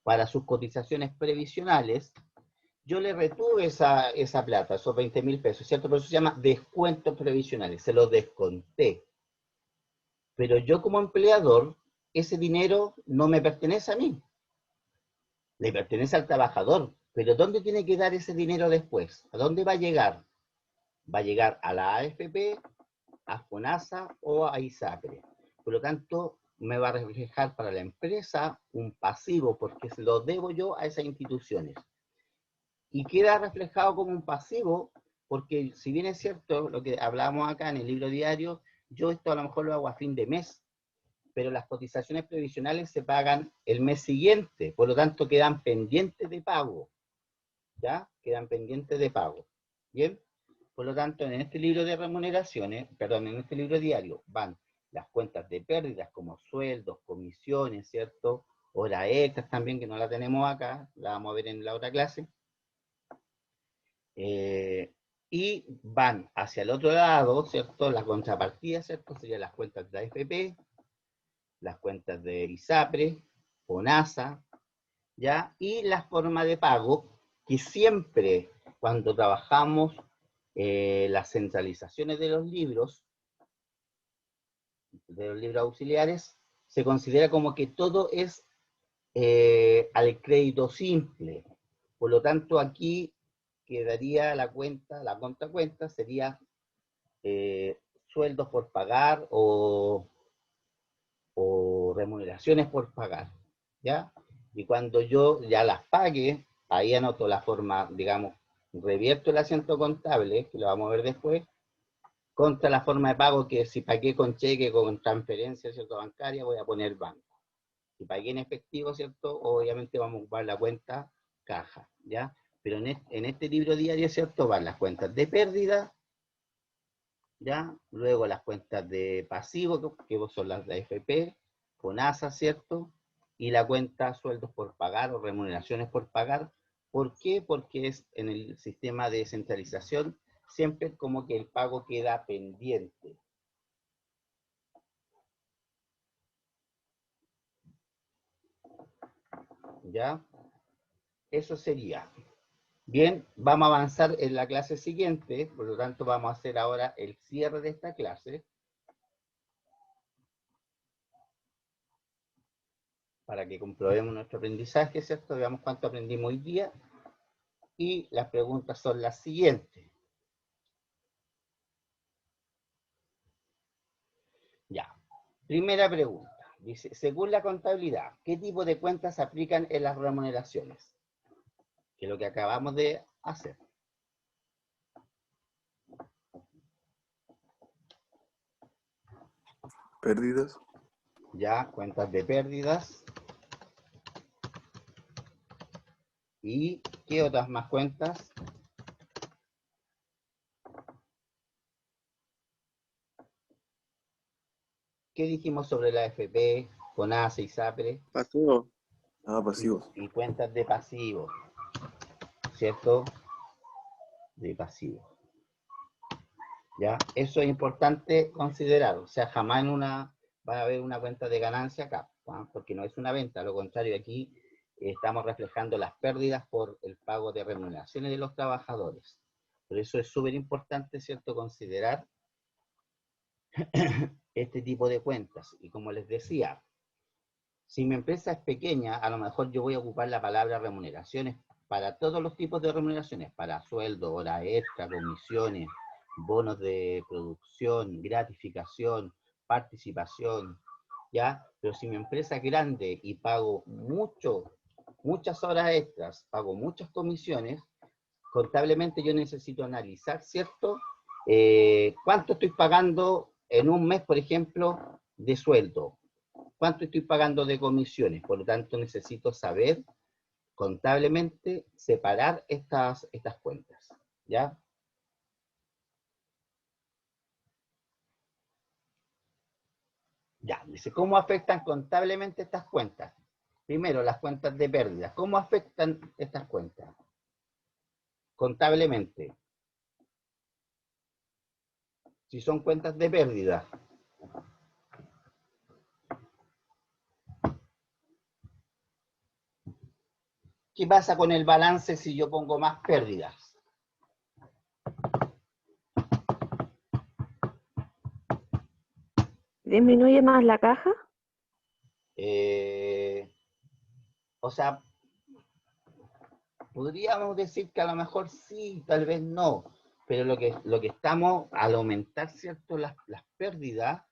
para sus cotizaciones previsionales, yo le retuve esa plata, esos 20.000 pesos, ¿cierto? Por eso se llama descuentos previsionales, se los desconté. Pero yo como empleador, ese dinero no me pertenece a mí, le pertenece al trabajador. Pero ¿dónde tiene que dar ese dinero después? ¿A dónde va a llegar? Va a llegar a la AFP, a FONASA o a ISAPRE. Por lo tanto, me va a reflejar para la empresa un pasivo, porque se lo debo yo a esas instituciones. Y queda reflejado como un pasivo, porque si bien es cierto lo que hablábamos acá en el libro diario, yo esto a lo mejor lo hago a fin de mes, pero las cotizaciones previsionales se pagan el mes siguiente, por lo tanto quedan pendientes de pago. ¿Ya? Quedan pendientes de pago. ¿Bien? Por lo tanto, en este libro de remuneraciones, perdón, en este libro diario van las cuentas de pérdidas como sueldos, comisiones, ¿cierto? Horas extras también, que no la tenemos acá, la vamos a ver en la otra clase. Y van hacia el otro lado, ¿cierto? Las contrapartidas, ¿cierto? Serían las cuentas de AFP, las cuentas de ISAPRE, FONASA, ¿ya? Y la forma de pago, que siempre cuando trabajamos las centralizaciones de los libros auxiliares, se considera como que todo es al crédito simple. Por lo tanto, aquí quedaría la cuenta, la contracuenta sería sueldos por pagar o remuneraciones por pagar, ¿ya? Y cuando yo ya las pague, ahí anoto la forma, digamos, revierto el asiento contable, que lo vamos a ver después, contra la forma de pago que si pagué con cheque, con transferencia, ¿cierto? Bancaria, voy a poner banco. Si pagué en efectivo, ¿cierto? Obviamente vamos a ocupar la cuenta caja, ¿ya? Pero en este libro diario, ¿cierto? Van las cuentas de pérdida, ¿ya? Luego las cuentas de pasivo, que son las de AFP, FONASA, ¿cierto? Y la cuenta sueldos por pagar o remuneraciones por pagar. ¿Por qué? Porque es en el sistema de centralización siempre como que el pago queda pendiente. ¿Ya? Eso sería. Bien, vamos a avanzar en la clase siguiente, por lo tanto vamos a hacer ahora el cierre de esta clase. Para que comprobemos nuestro aprendizaje, ¿cierto? Veamos cuánto aprendimos hoy día. Y las preguntas son las siguientes. Ya. Primera pregunta. Dice, según la contabilidad, ¿qué tipo de cuentas se aplican en las remuneraciones? Que es lo que acabamos de hacer. Pérdidas. Ya, cuentas de pérdidas. ¿Y qué otras más cuentas? ¿Qué dijimos sobre la AFP, FONASA, ISAPRE? Pasivo. Ah, pasivos. Y cuentas de pasivos, ¿cierto? De pasivos. ¿Ya? Eso es importante considerar. O sea, jamás va a haber una cuenta de ganancia acá, ¿no? Porque no es una venta. A lo contrario, aquí estamos reflejando las pérdidas por el pago de remuneraciones de los trabajadores. Por eso es súper importante, ¿cierto?, considerar este tipo de cuentas. Y como les decía, si mi empresa es pequeña, a lo mejor yo voy a ocupar la palabra remuneraciones para todos los tipos de remuneraciones, para sueldo, hora extra, comisiones, bonos de producción, gratificación, participación, ¿ya? Pero si mi empresa es grande y pago muchas horas extras, pago muchas comisiones, contablemente yo necesito analizar, ¿cierto? ¿Cuánto estoy pagando en un mes, por ejemplo, de sueldo? ¿Cuánto estoy pagando de comisiones? Por lo tanto, necesito saber contablemente separar estas cuentas, ¿ya? Ya, dice, ¿cómo afectan contablemente estas cuentas? Primero, las cuentas de pérdida. ¿Cómo afectan estas cuentas? Contablemente. Si son cuentas de pérdida. ¿Qué pasa con el balance si yo pongo más pérdidas? ¿Disminuye más la caja? O sea, podríamos decir que a lo mejor sí, tal vez no, pero lo que estamos, al aumentar, ¿cierto?, las pérdidas,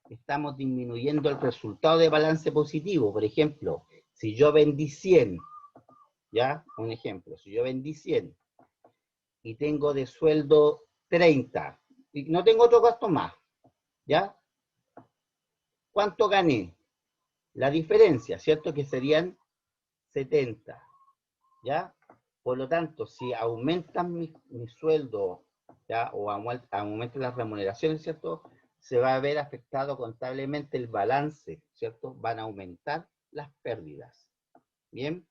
estamos disminuyendo el resultado de balance positivo. Por ejemplo, si yo vendí 100, ¿ya? Un ejemplo, si yo vendí 100 y tengo de sueldo 30, y no tengo otro gasto más, ¿ya? ¿Cuánto gané? La diferencia, ¿cierto?, que serían 70, ¿ya? Por lo tanto, si aumentan mi sueldo, ¿ya? O aumentan las remuneraciones, ¿cierto?, se va a ver afectado contablemente el balance, ¿cierto? Van a aumentar las pérdidas, ¿bien?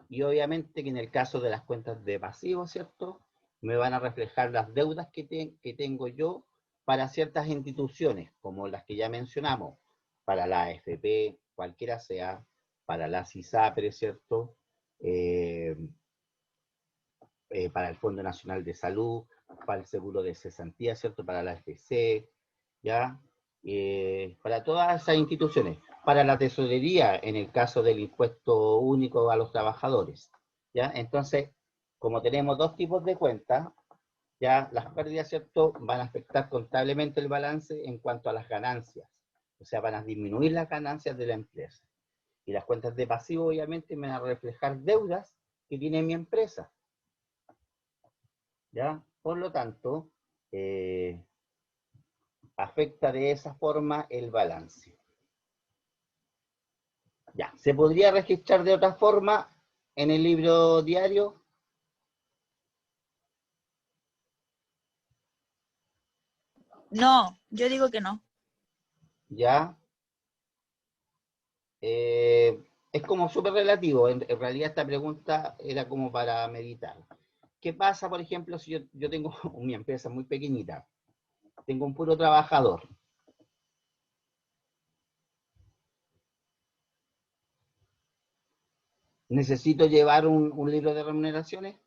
Y obviamente que en el caso de las cuentas de pasivos, ¿cierto?, me van a reflejar las deudas que tengo yo para ciertas instituciones, como las que ya mencionamos, para la AFP, cualquiera sea, para la ISAPRE, ¿cierto?, para el Fondo Nacional de Salud, para el seguro de cesantía, ¿cierto?, para la AFC, ¿ya? Para todas esas instituciones, para la tesorería, en el caso del impuesto único a los trabajadores, ¿ya? Entonces, como tenemos dos tipos de cuentas, ya las pérdidas, ¿cierto?, van a afectar contablemente el balance en cuanto a las ganancias, o sea, van a disminuir las ganancias de la empresa. Y las cuentas de pasivo, obviamente, me van a reflejar deudas que tiene mi empresa, ¿ya? Por lo tanto, afecta de esa forma el balance. Ya, ¿se podría registrar de otra forma en el libro diario? No, yo digo que no. Ya. Es como súper relativo. En realidad esta pregunta era como para meditar. ¿Qué pasa, por ejemplo, si yo tengo mi empresa muy pequeñita? Tengo un puro trabajador. ¿Necesito llevar un libro de remuneraciones?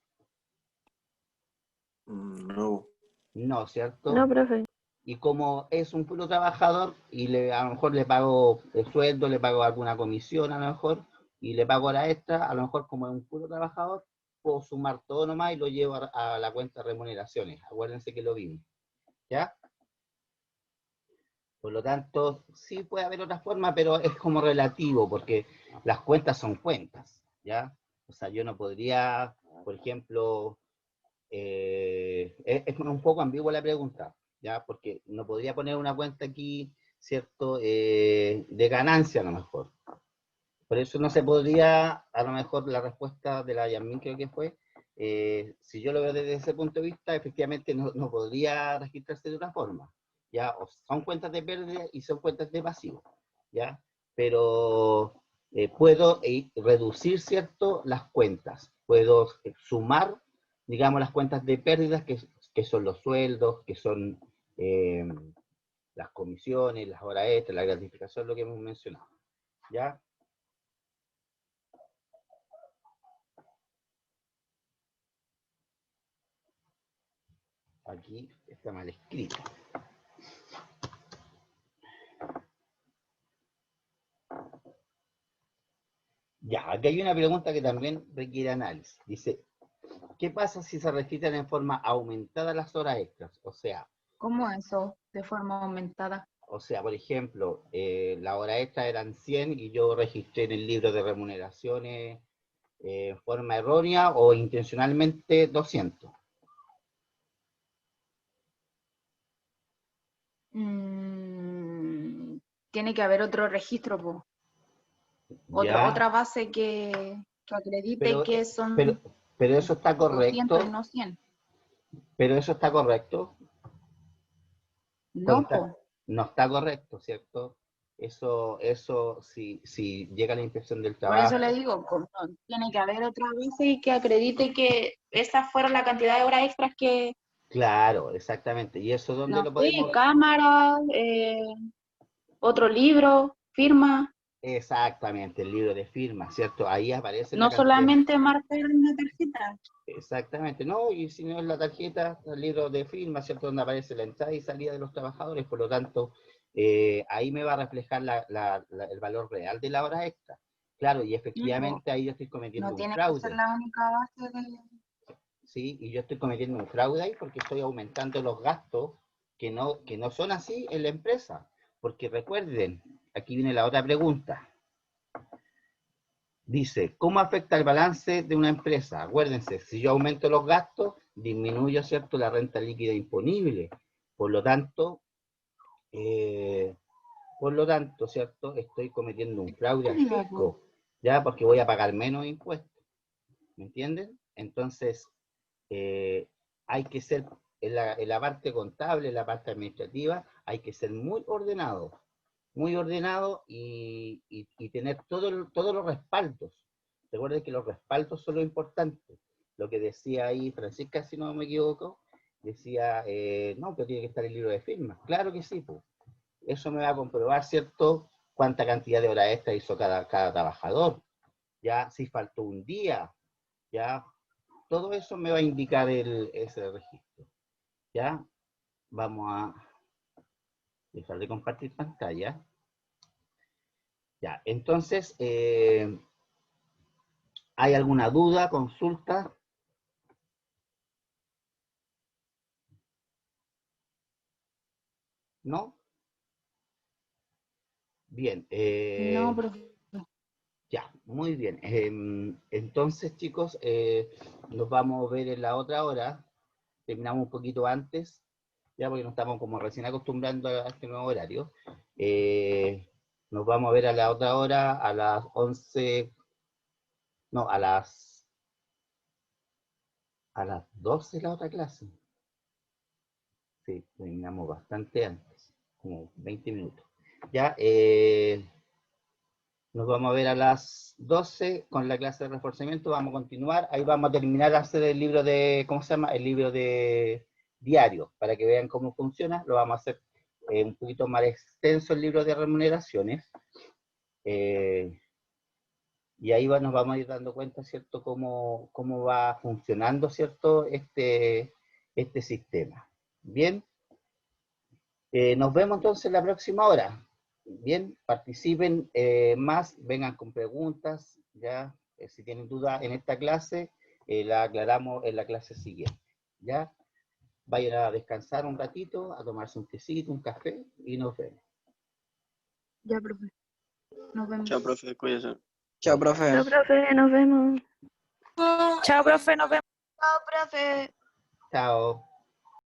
No. No, ¿cierto? No, profe. Y como es un puro trabajador y a lo mejor le pago el sueldo, le pago alguna comisión a lo mejor, y le pago la extra, a lo mejor como es un puro trabajador, puedo sumar todo nomás y lo llevo a la cuenta de remuneraciones. Acuérdense que lo vimos, ¿ya? Por lo tanto, sí puede haber otra forma, pero es como relativo, porque las cuentas son cuentas, ¿ya? O sea, yo no podría, por ejemplo, es un poco ambigua la pregunta, ¿ya? Porque no podría poner una cuenta aquí, ¿cierto? De ganancia a lo mejor. Por eso no se podría, a lo mejor la respuesta de la Yasmin creo que fue, si yo lo veo desde ese punto de vista, efectivamente no podría registrarse de otra forma, ¿ya? O son cuentas de pérdida y son cuentas de pasivo, ¿ya? Pero puedo reducir, ¿cierto?, las cuentas. Puedo sumar, digamos, las cuentas de pérdidas, que son los sueldos, que son las comisiones, las horas extras, la gratificación, lo que hemos mencionado, ¿ya? Aquí está mal escrito. Ya, aquí hay una pregunta que también requiere análisis. Dice, ¿qué pasa si se registran en forma aumentada las horas extras? O sea, ¿Cómo eso? De forma aumentada. O sea, por ejemplo, la hora extra eran 100 y yo registré en el libro de remuneraciones en forma errónea o intencionalmente 200. Tiene que haber otro registro, po. ¿Ya? Otra base que acredite Pero, que son pero eso está 200 y correcto. no 100. Pero eso está correcto. No, po. No está correcto, ¿cierto? Eso si llega la inspección del Por eso trabajo. le digo, tiene que haber otra base que acredite que esa fueron la cantidad de horas extras que, Claro, exactamente. ¿Y eso dónde no lo sé, podemos? cámara, otro libro, firma, Exactamente, el libro de firma, ¿cierto? Ahí aparece la no cantidad. solamente marcar una tarjeta. Exactamente, no, y si no es la tarjeta, el libro de firma, ¿cierto? Donde aparece la entrada y salida de los trabajadores, por lo tanto, ahí me va a reflejar el valor real de la hora extra. Claro, y efectivamente ahí yo estoy cometiendo No un tiene que ser fraude, la única base de... ¿sí? Y yo estoy cometiendo un fraude ahí porque estoy aumentando los gastos que no son así en la empresa. Porque recuerden, aquí viene la otra pregunta. Dice, ¿cómo afecta el balance de una empresa? Acuérdense, si yo aumento los gastos, disminuyo, ¿cierto?, la renta líquida imponible. Por lo tanto, ¿cierto?, estoy cometiendo un fraude al fisco, ¿ya? Porque voy a pagar menos impuestos. ¿Me entienden? Entonces, hay que ser, en la parte contable, en la parte administrativa, hay que ser muy ordenado y tener todos los respaldos. Recuerden que los respaldos son lo importante. Lo que decía ahí Francisca, si no me equivoco, decía, no, pero tiene que estar el libro de firmas. Claro que sí, pues. Eso me va a comprobar, ¿cierto?, cuánta cantidad de horas extra hizo cada trabajador. Ya, si faltó un día, ya, todo eso me va a indicar ese registro. Ya, vamos a dejar de compartir pantalla. Ya, entonces, ¿hay alguna duda, consulta? ¿No? Bien. No, profe. Ya, muy bien. Entonces, chicos, nos vamos a ver en la otra hora. Terminamos un poquito antes, ya porque nos estamos como recién acostumbrando a este nuevo horario. Nos vamos a ver a la otra hora, a las 11, no, a las 12 la otra clase. Sí, terminamos bastante antes, como 20 minutos. Ya, nos vamos a ver a las 12 con la clase de reforzamiento, vamos a continuar, ahí vamos a terminar de hacer el libro de, ¿cómo se llama? El libro de diario, para que vean cómo funciona, lo vamos a hacer un poquito más extenso el libro de remuneraciones, y ahí nos vamos a ir dando cuenta, ¿cierto?, cómo va funcionando, ¿cierto?, este sistema. Bien, nos vemos entonces la próxima hora. Bien, participen más, vengan con preguntas, ya, si tienen dudas en esta clase, la aclaramos en la clase siguiente, ya. Vayan a descansar un ratito, a tomarse un tecito, un café, y nos vemos. Ya, profe. Nos vemos. Chao, profe, cuídese. Chao, profe. Chao, profe, nos vemos. Chao, profe, nos vemos. Chao, profe. Chao.